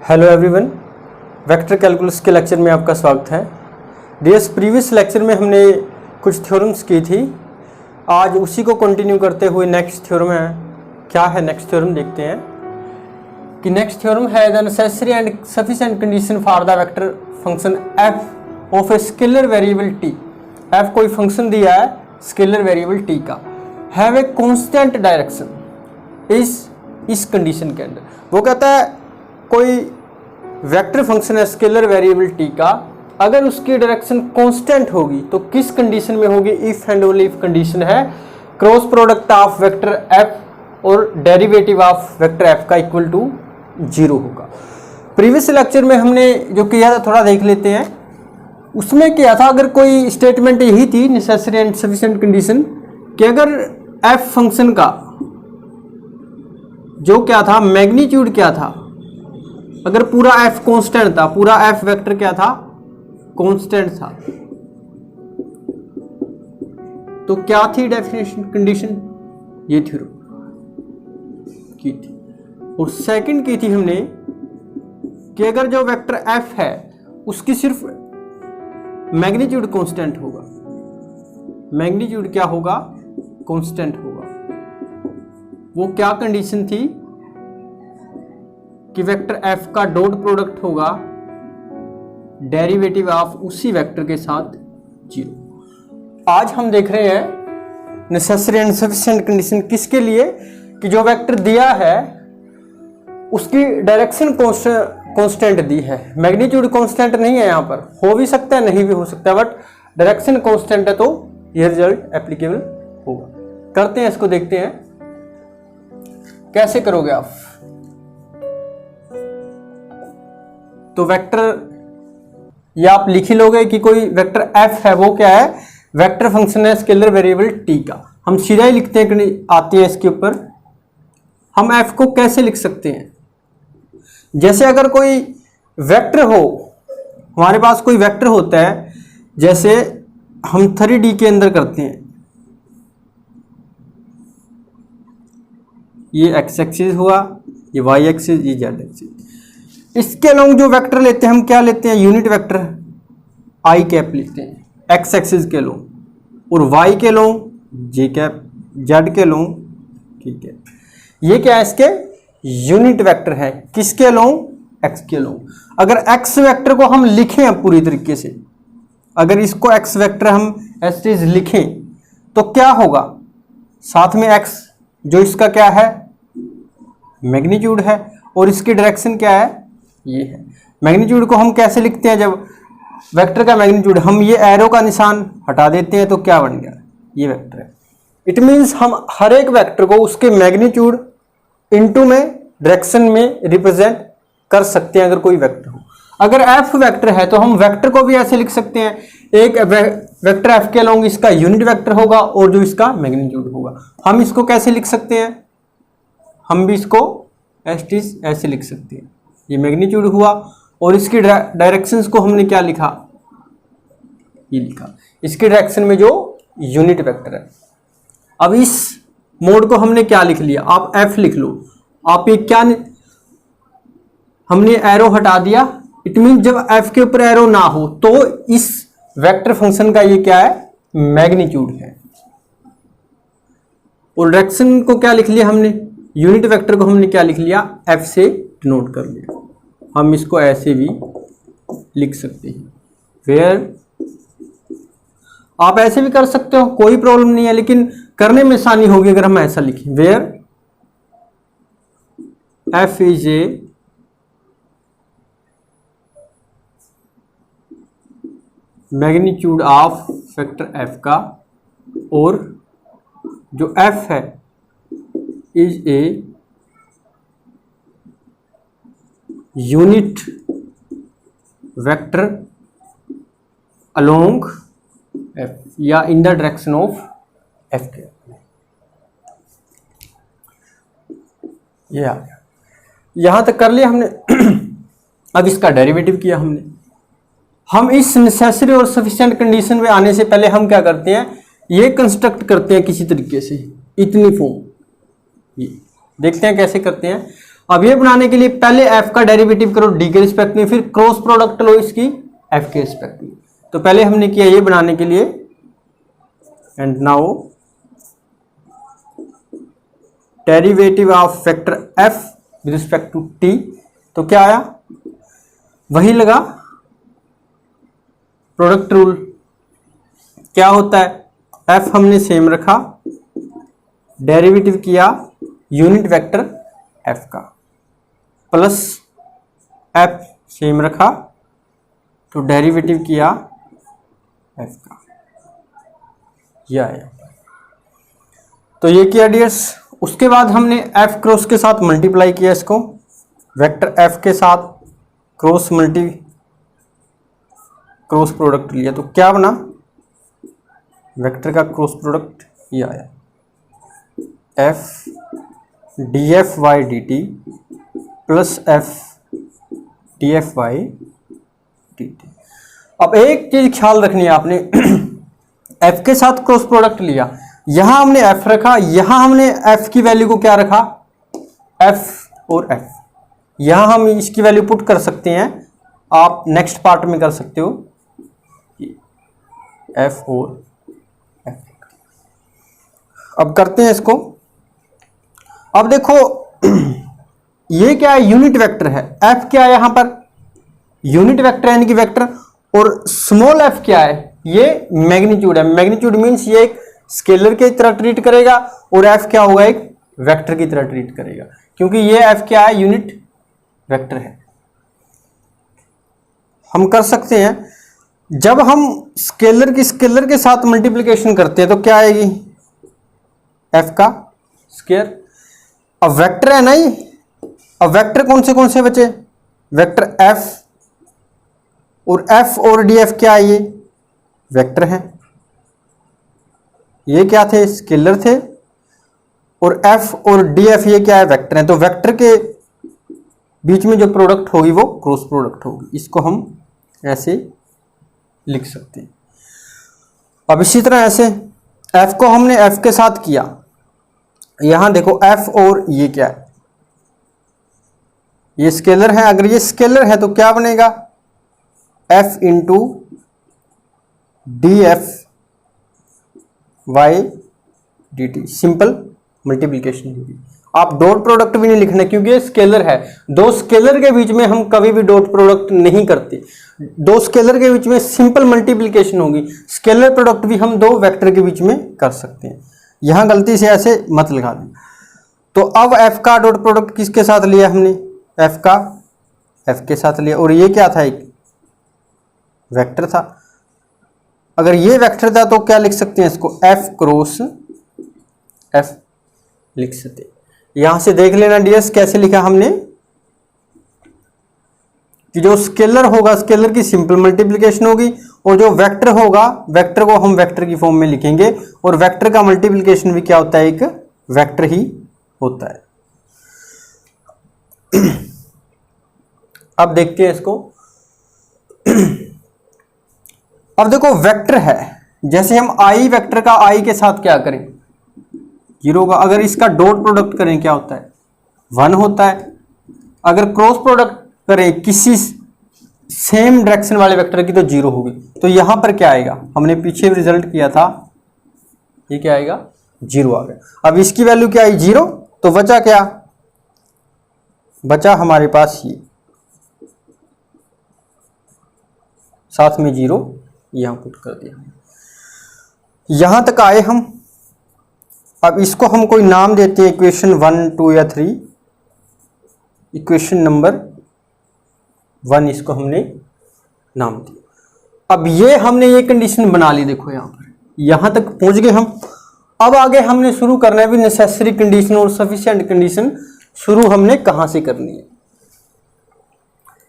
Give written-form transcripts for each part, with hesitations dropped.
Hello everyone, vector calculus के lecture में आपका स्वागत है। डियर्स, प्रीवियस लेक्चर में हमने कुछ थ्योरम्स की थी। आज उसी को कंटिन्यू करते हुए नेक्स्ट थ्योरम है। क्या है नेक्स्ट थ्योरम, देखते हैं कि नेक्स्ट थ्योरम है the necessary and sufficient condition for the vector function F of a scalar variable T. F कोई फंक्शन दिया है स्केलर वेरिएबल टी का, हैव ए कांस्टेंट डायरेक्शन इस कंडीशन के अंदर। वो कहता है कोई वेक्टर फंक्शन है स्केलर वेरिएबल टी का, अगर उसकी डायरेक्शन कांस्टेंट होगी तो किस कंडीशन में होगी? If and only if condition है cross product of vector F और डेरिवेटिव ऑफ वेक्टर एफ का इक्वल टू 0 होगा। प्रीवियस लेक्चर में हमने जो किया था थोड़ा देख लेते हैं। उसमें क्या था, अगर कोई स्टेटमेंट यही थी नेसेसरी एंड सफिशिएंट कंडीशन कि अगर एफ फंक्शन का जो क्या था मैग्नीट्यूड क्या था, अगर पूरा एफ कांस्टेंट था, पूरा एफ वेक्टर क्या था कांस्टेंट था, तो क्या थी डेफिनेशन कंडीशन? ये थ्योरम की थी। और सेकंड की थी हमने कि अगर जो वेक्टर एफ है उसकी सिर्फ मैग्नीट्यूड कांस्टेंट होगा, मैग्नीट्यूड क्या होगा? कांस्टेंट होगा। वो क्या कंडीशन थी कि वेक्टर एफ का डॉट प्रोडक्ट होगा डेरिवेटिव ऑफ उसी वेक्टर के साथ 0। आज हम देख रहे हैं नेसेसरी एंड सफिशिएंट कंडीशन किसके लिए कि जो वेक्टर दिया है उसकी डायरेक्शन कांस्टेंट दी है, मैग्नीट्यूड कांस्टेंट नहीं है। यहां पर हो भी सकता है नहीं भी हो सकता है, बट डायरेक्शन कांस्टेंट है तो ये रिजल्ट एप्लीकेबल होगा। करते हैं इसको, देखते हैं कैसे करोगे आप। तो वेक्टर ये आप लिख ही लोगे कि कोई वेक्टर एफ है, वो क्या है? वेक्टर फंक्शन है स्केलर वेरिएबल टी का। हम सीधा ही लिखते हैं कि आती है इसके ऊपर। हम एफ को कैसे लिख सकते हैं? जैसे अगर कोई वेक्टर हो, हमारे पास कोई वेक्टर होता है, जैसे हम 3D के अंदर करते हैं, ये एक्स एक्सिस हुआ, ये वाई एक्सिस, ये जेड एक्सिस। इसके अलोंग जो वेक्टर लेते हैं हम क्या लेते हैं? यूनिट वेक्टर आई कैप लेते हैं एक्स एक्सिस के अलोंग, और वाई के अलोंग जे कैप, जेड के अलोंग ठीक है। ये क्या है? इसके यूनिट वेक्टर है। किसके अलोंग? एक्स के अलोंग। अगर एक्स वेक्टर को हम लिखें पूरी तरीके से, अगर इसको एक्स वेक्टर हम एज इट इज लिखें तो क्या होगा? साथ में एक्स जो इसका क्या है मैग्नीट्यूड है, और इसकी डायरेक्शन क्या है? ये है। मैग्नीट्यूड को हम कैसे लिखते हैं? जब वेक्टर का मैग्नीट्यूड हम ये एरो का निशान हटा देते हैं तो क्या बन गया? ये वेक्टर है। इट मींस हम हर एक वेक्टर को उसके मैग्नीट्यूड इनटू में डायरेक्शन में रिप्रेजेंट कर सकते हैं अगर कोई वेक्टर हो। अगर एफ वेक्टर है तो हम वेक्टर को भी ऐसे लिख सकते हैं, एक वेक्टर एफ के अलोंग इसका यूनिट वेक्टर होगा और जो इसका मैग्नीट्यूड होगा। हम इसको कैसे लिख सकते हैं? हम भी इसको ऐसे लिख सकते हैं। ये मैग्नीट्यूड हुआ और इसकी डायरेक्शंस को हमने क्या लिखा? ये लिखा। इसकी डायरेक्शन में जो यूनिट वेक्टर है। अब इस मोड को हमने क्या लिख लिया? आप एफ लिख लो। आप ये क्या, हमने एरो हटा दिया। इट मीन जब एफ के ऊपर एरो ना हो तो इस वेक्टर फंक्शन का ये क्या है? मैग्नीट्यूड है। और डायरेक्शन को क्या लिख लिया हमने? यूनिट वेक्टर को हमने क्या लिख लिया? एफ से डिनोट कर लिया। हम इसको ऐसे भी लिख सकते हैं। वेयर आप ऐसे भी कर सकते हो, कोई प्रॉब्लम नहीं है, लेकिन करने में आसानी होगी अगर हम ऐसा लिखें। Where F is a magnitude of vector F का, और जो एफ है is a unit vector along F या in the direction of F के। ये आ गया। यहां तक कर लिया हमने। अब इसका डेरिवेटिव किया हमने। हम इस नेसेसरी और सफिशिएंट कंडीशन में आने से पहले हम क्या करते हैं? ये कंस्ट्रक्ट करते हैं किसी तरीके से, इतनी फॉर्म। ये देखते हैं कैसे करते हैं। अब ये बनाने के लिए पहले एफ का डेरिवेटिव करो डी के रिस्पेक्ट में, फिर क्रॉस प्रोडक्ट लो इसकी एफ के रिस्पेक्ट में। तो पहले हमने किया ये बनाने के लिए, and now derivative of vector F with respect to T. तो क्या आया, वही लगा प्रोडक्ट रूल। क्या होता है, एफ हमने सेम रखा, डेरिवेटिव किया यूनिट वेक्टर एफ का, प्लस एफ सेम रखा तो डेरिवेटिव किया एफ का, यह आया। तो ये किया डियर्स। उसके बाद हमने एफ क्रॉस के साथ मल्टीप्लाई किया इसको, वेक्टर एफ के साथ क्रॉस प्रोडक्ट लिया, तो क्या बना, वेक्टर का क्रॉस प्रोडक्ट ये आया, F D F Y D T plus F D F Y D T. अब एक चीज ख्याल रखनी है आपने, एफ के साथ क्रॉस प्रोडक्ट लिया, यहां हमने एफ रखा, यहां हमने एफ की वैल्यू को क्या रखा, एफ और एफ। यहां हम इसकी वैल्यू पुट कर सकते हैं, आप नेक्स्ट पार्ट में कर सकते हो, एफ और एफ। अब करते हैं इसको। अब देखो ये क्या है, यूनिट वेक्टर है, एफ क्या है यहां पर, यूनिट वेक्टर यानी कि वेक्टर, और स्मॉल एफ क्या है, ये मैग्नीट्यूड है। मैग्नीट्यूड मींस ये एक स्केलर की तरह ट्रीट करेगा, और एफ क्या होगा, एक वेक्टर की तरह ट्रीट करेगा, क्योंकि ये एफ क्या है, यूनिट वेक्टर है। हम कर सकते हैं, जब हम स्केलर के साथ मल्टीप्लिकेशन करते हैं तो क्या आएगी, एफ का स्क्वायर। अब वेक्टर है ना ये, अब वेक्टर कौन से बचे, वेक्टर एफ, और एफ और डी एफ क्या है, ये वेक्टर है, ये क्या थे, स्केलर थे, और एफ और डी एफ ये क्या है, वेक्टर है। तो वेक्टर के बीच में जो प्रोडक्ट होगी वो क्रॉस प्रोडक्ट होगी, इसको हम ऐसे लिख सकते हैं। अब इसी तरह ऐसे एफ को हमने एफ के साथ किया, यहां देखो एफ और ये क्या है, ये स्केलर है, अगर ये स्केलर है तो क्या बनेगा, F into D F Y D T, simple multiplication होगी। आप डॉट प्रोडक्ट भी नहीं लिखना, क्योंकि ये स्केलर है, दो स्केलर के बीच में हम कभी भी डॉट प्रोडक्ट नहीं करते, दो स्केलर के बीच में सिंपल मल्टीप्लीकेशन होगी। स्केलर प्रोडक्ट भी हम दो वेक्टर के बीच में कर सकते हैं, यहां गलती से ऐसे मत लगा दें। तो अब एफ का डॉट प्रोडक्ट किसके साथ लिया हमने, एफ का एफ के साथ लिया, और ये क्या था, एक वेक्टर था। अगर ये वेक्टर था तो क्या लिख सकते हैं इसको, एफ क्रॉस एफ लिख सकते हैं। यहां से देख लेना डीएस कैसे लिखा हमने, कि जो स्केलर होगा स्केलर की सिंपल मल्टीप्लिकेशन होगी, और जो वेक्टर होगा वेक्टर को हम वेक्टर की फॉर्म में लिखेंगे, और वेक्टर का मल्टीप्लिकेशन भी क्या होता है, एक वेक्टर ही होता है। अब देखते हैं इसको। अब देखो वेक्टर है, जैसे हम आई वेक्टर का आई के साथ क्या करें, 0 होगा। अगर इसका डॉट प्रोडक्ट करें क्या होता है, 1 होता है। अगर क्रॉस प्रोडक्ट करें किसी सेम डायरेक्शन वाले वेक्टर की तो 0 होगी। तो यहां पर क्या आएगा, हमने पीछे रिजल्ट किया था, ये क्या आएगा, 0 आ गया। अब इसकी वैल्यू क्या आई, 0, तो बचा क्या, बचा हमारे पास ये साथ में 0 यहां पुट कर दिया। यहां तक आए हम। अब इसको हम कोई नाम देते हैं, इक्वेशन 1, 2 या 3। इक्वेशन नंबर 1 इसको हमने नाम दिया। अब ये हमने ये कंडीशन बना ली, देखो यहां पर, यहां तक पहुंच गए हम। अब आगे हमने शुरू करना है भी नेसेसरी कंडीशन और सफिशिएंट कंडीशन शुरू हमने कहां से करनी है।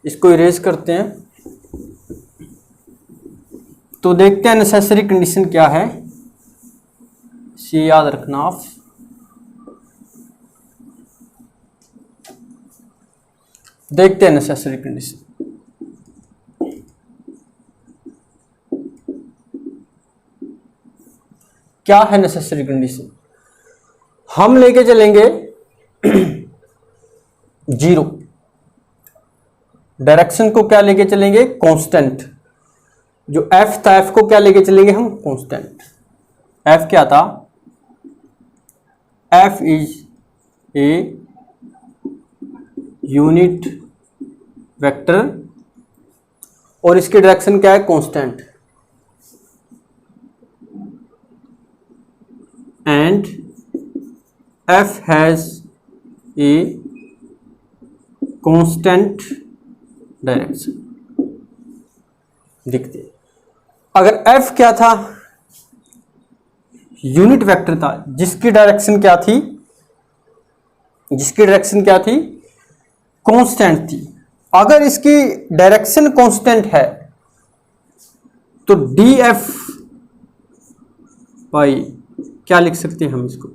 इसको इरेज करते हैं, तो देखते हैं नेसेसरी कंडीशन क्या है, इसे याद रखना आप। देखते हैं नेसेसरी कंडीशन। क्या है नेसेसरी कंडीशन, हम लेके चलेंगे जीरो। डायरेक्शन को क्या लेके चलेंगे, कांस्टेंट। जो एफ था, एफ को क्या लेके चलेंगे हम, कांस्टेंट। एफ क्या था, F is a unit vector और इसकी डायरेक्शन क्या है, constant. And F has a constant direction. देखते अगर एफ क्या था, यूनिट वेक्टर था जिसकी डायरेक्शन क्या थी, जिसकी डायरेक्शन क्या थी, कांस्टेंट थी। अगर इसकी डायरेक्शन कांस्टेंट है तो डी एफ बाई क्या लिख सकते हैं हम इसको,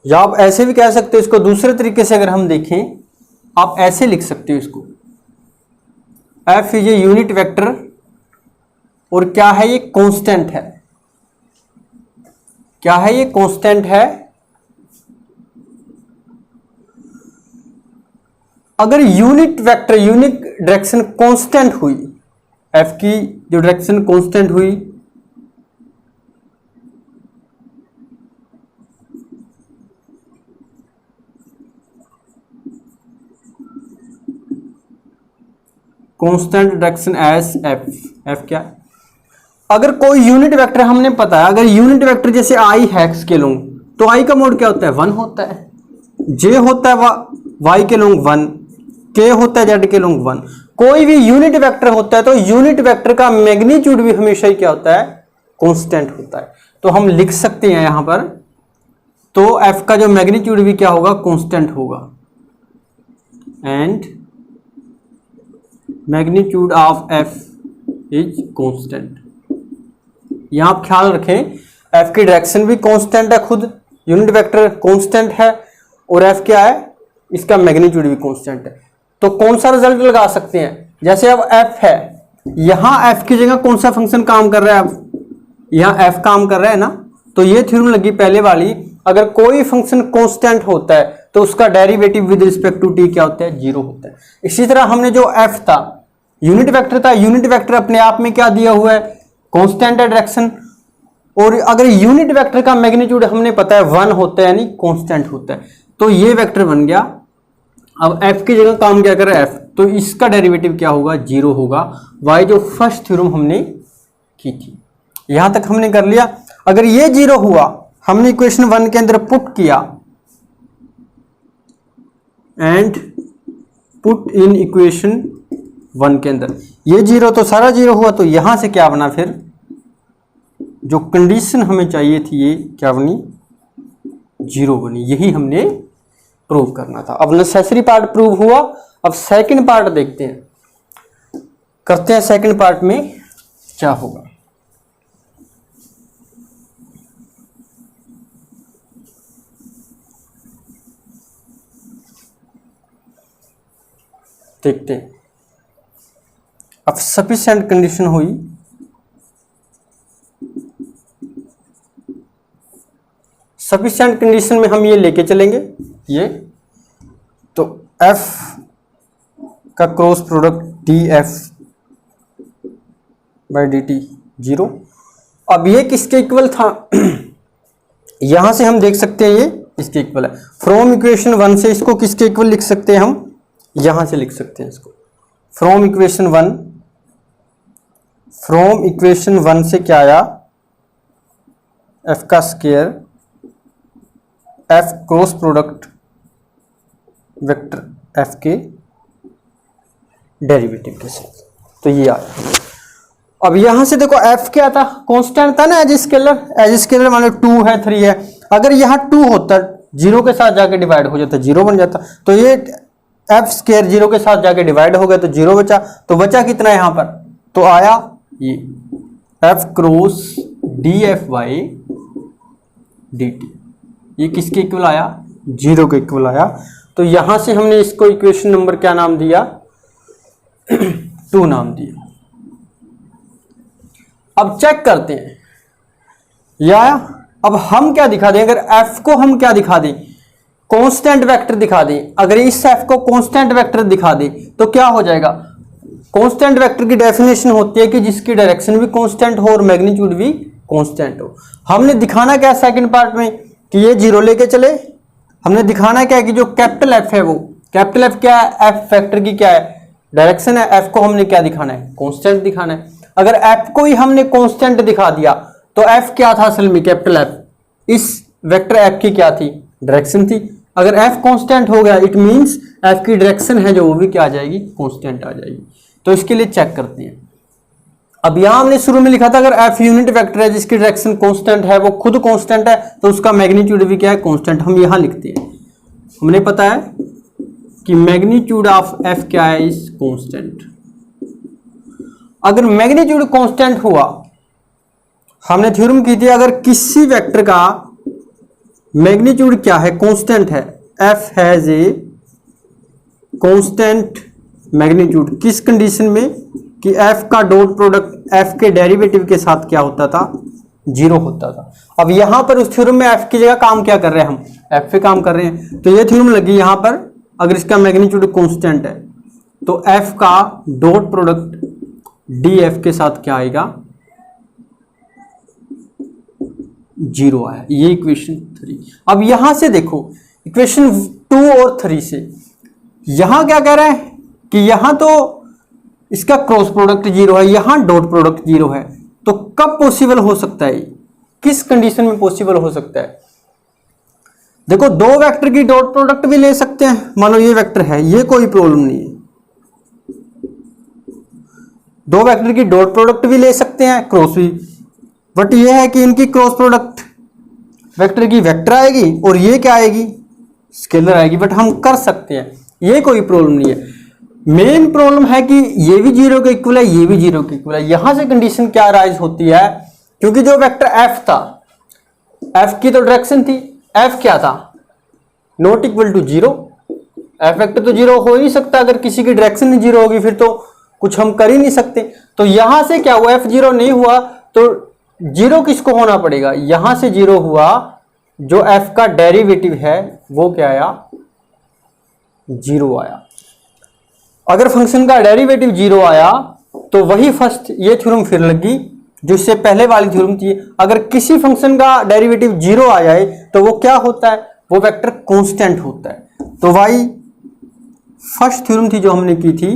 या आप ऐसे भी कह सकते हो इसको, दूसरे तरीके से अगर हम देखें आप ऐसे लिख सकते हो इसको, F is a unit vector और क्या है ये, कांस्टेंट है। क्या है ये, कांस्टेंट है। अगर unit vector, unit direction constant हुई, एफ की जो डायरेक्शन कांस्टेंट हुई, constant direction as F, F क्या है, अगर कोई यूनिट वेक्टर हमने पता है, अगर यूनिट वेक्टर जैसे आई है एक्स के लोग, तो आई का मोड क्या होता है, 1 होता है, जे होता है वाई के लोग 1, के होता है जेड के लोग 1। कोई भी यूनिट वेक्टर होता है तो यूनिट वेक्टर का मैग्नीट्यूड भी हमेशा ही क्या होता है, कांस्टेंट होता है। तो हम लिख सकते हैं यहां पर, तो एफ का जो मैग्नीट्यूड भी क्या होगा, कांस्टेंट होगा। And magnitude of F is constant. यहां आप ख्याल रखें, एफ की डायरेक्शन भी कांस्टेंट है, खुद यूनिट वेक्टर कांस्टेंट है, और एफ क्या है, इसका मैग्नीट्यूड भी कांस्टेंट है। तो कौन सा रिजल्ट लगा सकते हैं, जैसे अब एफ है, यहां एफ की जगह कौन सा फंक्शन काम कर रहा है, अब यहां एफ काम कर रहा है ना, तो ये थ्योरम लगी पहले वाली, अगर कोई फंक्शन कांस्टेंट होता है तो उसका derivative with respect to T क्या होता है, 0 होता है। इसी तरह हमने जो एफ था, यूनिट वेक्टर था, यूनिट वेक्टर अपने आप में क्या दिया हुआ है, कांस्टेंट है डायरेक्शन, और अगर यूनिट वेक्टर का मैग्नीट्यूड हमने पता है 1 होता है, यानी कांस्टेंट होता है, तो ये वेक्टर बन गया। अब f की जगह काम क्या कर रहा है, f, तो इसका डेरिवेटिव क्या होगा, 0 होगा, y जो फर्स्ट थ्योरम हमने की थी। यहां तक हमने कर लिया। अगर ये 0 हुआ, हमने इक्वेशन 1 के अंदर पुट किया एंड पुट इन इक्वेशन 1 के अंदर, ये 0 तो सारा 0 हुआ, तो यहां से क्या बना, फिर जो कंडीशन हमें चाहिए थी ये क्या बनी, 0 बनी। यही हमने प्रूव करना था। अब नेसेसरी पार्ट प्रूव हुआ। अब सेकंड पार्ट देखते हैं, करते हैं सेकंड पार्ट में क्या होगा। देखते हैं। अब सफिशिएंट कंडीशन हुई, सफिशिएंट कंडीशन में हम ये लेके चलेंगे, ये तो f का cross product df by dt 0। अब ये किसके इक्वल था, यहां से हम देख सकते हैं ये इसके इक्वल है। फ्रॉम इक्वेशन 1 से इसको किसके इक्वल लिख सकते हैं हम, यहां से लिख सकते हैं इसको, फ्रॉम इक्वेशन 1, फ्रॉम इक्वेशन 1 से क्या आया, f का square f cross product vector f के डेरिवेटिव के साथ, तो ये आया। अब यहां से देखो f क्या था, कांस्टेंट था ना, एज स्केलर मान लो 2 है 3 है, अगर यहां 2 होता 0 के साथ जाके डिवाइड हो जाता, 0 बन जाता, तो ये f स्क्वायर 0 के साथ जाके डिवाइड हो गया तो 0 बचा, तो बचा कितना यहां पर, तो आया ये f cross df by dt, ये किसके इक्वल आया, 0 के इक्वल आया। तो यहां से हमने इसको इक्वेशन नंबर क्या नाम दिया 2 नाम दिया। अब चेक करते हैं ये आया। अब हम क्या दिखा दें, अगर f को हम क्या दिखा दें, कांस्टेंट वेक्टर दिखा दें, अगर इस एफ को कांस्टेंट वेक्टर दिखा दें तो क्या हो जाएगा? कांस्टेंट वेक्टर की डेफिनेशन होती है कि जिसकी डायरेक्शन भी कांस्टेंट हो और मैग्नीट्यूड भी कांस्टेंट हो। हमने दिखाना क्या सेकंड पार्ट में कि ये जीरो लेके चले, हमने दिखाना क्या है कि जो कैपिटल एफ है वो कैपिटल एफ क्या है? एफ वेक्टर की क्या है? डायरेक्शन है। एफ को हमने क्या दिखाना है? कांस्टेंट दिखाना है। अगर एफ को ही हमने कांस्टेंट दिखा दिया तो एफ क्या था असल में? कैपिटल एफ, इस वेक्टर एफ की क्या थी? डायरेक्शन थी। अगर एफ कांस्टेंट हो गया इट मींस एफ की डायरेक्शन है जो वो भी क्या आ जाएगी? कांस्टेंट आ जाएगी। तो इसके लिए चेक करते हैं। अब यहां हमने शुरू में लिखा था अगर एफ यूनिट वेक्टर है जिसकी डायरेक्शन कांस्टेंट है, वो खुद कांस्टेंट है, तो उसका मैग्नीट्यूड भी क्या है? कांस्टेंट। हम यहां लिखते हैं, हमने पता है कि मैग्नीट्यूड ऑफ एफ क्या है? Is constant. अगर मैग्नीट्यूड कांस्टेंट हुआ, हमने थ्योरम की थी अगर किसी वेक्टर का मैग्नीट्यूड क्या है? कांस्टेंट है, F has a constant magnitude. किस कंडीशन में? कि एफ का डॉट प्रोडक्ट एफ के डेरिवेटिव के साथ क्या होता था? जीरो होता था। अब यहां पर उस थ्योरम में एफ की जगह काम क्या कर रहे हैं? हम एफ पे काम कर रहे हैं। तो ये थ्योरम लगी यहां पर, अगर इसका मैग्नीट्यूड कांस्टेंट है तो एफ का डॉट प्रोडक्ट डी एफ के साथ क्या आएगा? जीरो आया। ये इक्वेशन 3। अब यहां से देखो इक्वेशन 2 और 3 से यहां क्या कह रहा है कि यहां तो इसका क्रॉस प्रोडक्ट जीरो है, यहां डॉट प्रोडक्ट जीरो है। तो कब पॉसिबल हो सकता है? किस कंडीशन में पॉसिबल हो सकता है? देखो दो वेक्टर की डॉट प्रोडक्ट भी ले सकते हैं, मानो ये वेक्टर है, ये कोई प्रॉब्लम नहीं है। दो वेक्टर की डॉट प्रोडक्ट भी ले सकते हैं, क्रॉस भी, बट ये है कि इनकी क्रॉस प्रोडक्ट वेक्टर की वेक्टर आएगी और ये क्या आएगी? स्केलर आएगी। बट हम कर सकते हैं, ये कोई प्रॉब्लम नहीं है। मेन प्रॉब्लम है कि ये भी जीरो के इक्वल है, ये भी जीरो के इक्वल है। यहां से कंडीशन क्या राइज होती है? क्योंकि जो वेक्टर एफ था, एफ की तो डायरेक्शन थी, एफ क्या था? Not equal to zero. F vector तो जीरो हो ही नहीं सकता, अगर किसी की डायरेक्शन ही जीरो होगी फिर तो कुछ हम कर ही नहीं सकते। तो यहां से क्या हुआ? एफ जीरो नहीं हुआ तो जीरो किसको होना पड़ेगा? यहां से जीरो हुआ, जो एफ का डेरिवेटिव है वो क्या आया? जीरो आया। अगर फंक्शन का डेरिवेटिव जीरो आया तो वही फर्स्ट ये थ्योरम फिर लगी जो इससे पहले वाली थ्योरम थी। अगर किसी फंक्शन का डेरिवेटिव जीरो आ जाए तो वो क्या होता है? वो वेक्टर कांस्टेंट होता है। तो वाई फर्स्ट थ्योरम थी जो हमने की थी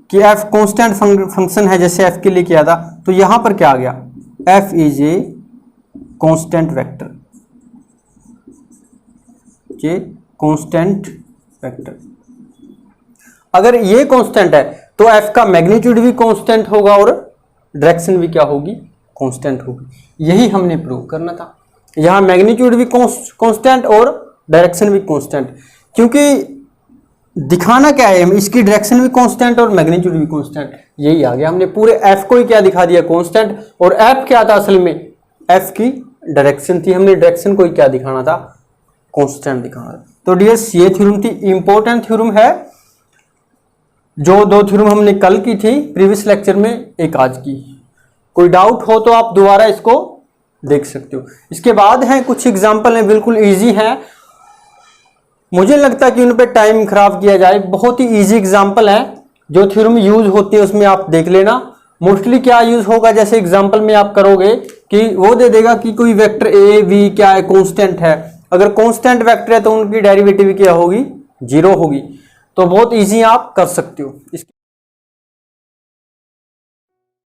कि एफ कांस्टेंट फंक्शन है, जैसे एफ के लिए किया था। तो यहां पर क्या आ गया? F is a constant vector, ये कांस्टेंट वेक्टर। अगर ये कांस्टेंट है तो एफ का मैग्नीट्यूड भी कांस्टेंट होगा और डायरेक्शन भी क्या होगी? कांस्टेंट होगी। यही हमने प्रूव करना था। यहां मैग्नीट्यूड भी कांस्टेंट और डायरेक्शन भी कांस्टेंट, क्योंकि दिखाना क्या है? इसकी डायरेक्शन भी कांस्टेंट और मैग्नीट्यूड भी कांस्टेंट। यही आ गया। हमने पूरे एफ को ही क्या दिखा दिया? कांस्टेंट। और एफ क्या था असल में? एफ की डायरेक्शन थी। हमने डायरेक्शन को ही क्या दिखाना था? कांस्टेंट दिखाना था। तो डियर्स ये थ्योरम थी, इंपॉर्टेंट थ्योरम है। जो दो थ्योरम हमने कल की थी प्रीवियस लेक्चर में, एक आज की। कोई डाउट हो तो आप दोबारा इसको देख सकते हो। इसके बाद हैं कुछ एग्जाम्पल हैं, बिल्कुल इजी हैं। मुझे लगता है कि उन पे टाइम खराब किया जाए। बहुत ही इजी एग्जाम्पल है, जो थ्योरम यूज होती है उसमें आप देख लेना। मोस्टली क्या यूज होगा, जैसे एग्जाम्पल में आप करोगे कि वो दे देगा कि कोई वेक्टर ए वी क्या है? कांस्टेंट है। अगर कांस्टेंट वेक्टर है तो उनकी डेरिवेटिव क्या होगी? जीरो होगी। तो बहुत इजी आप कर सकते हो।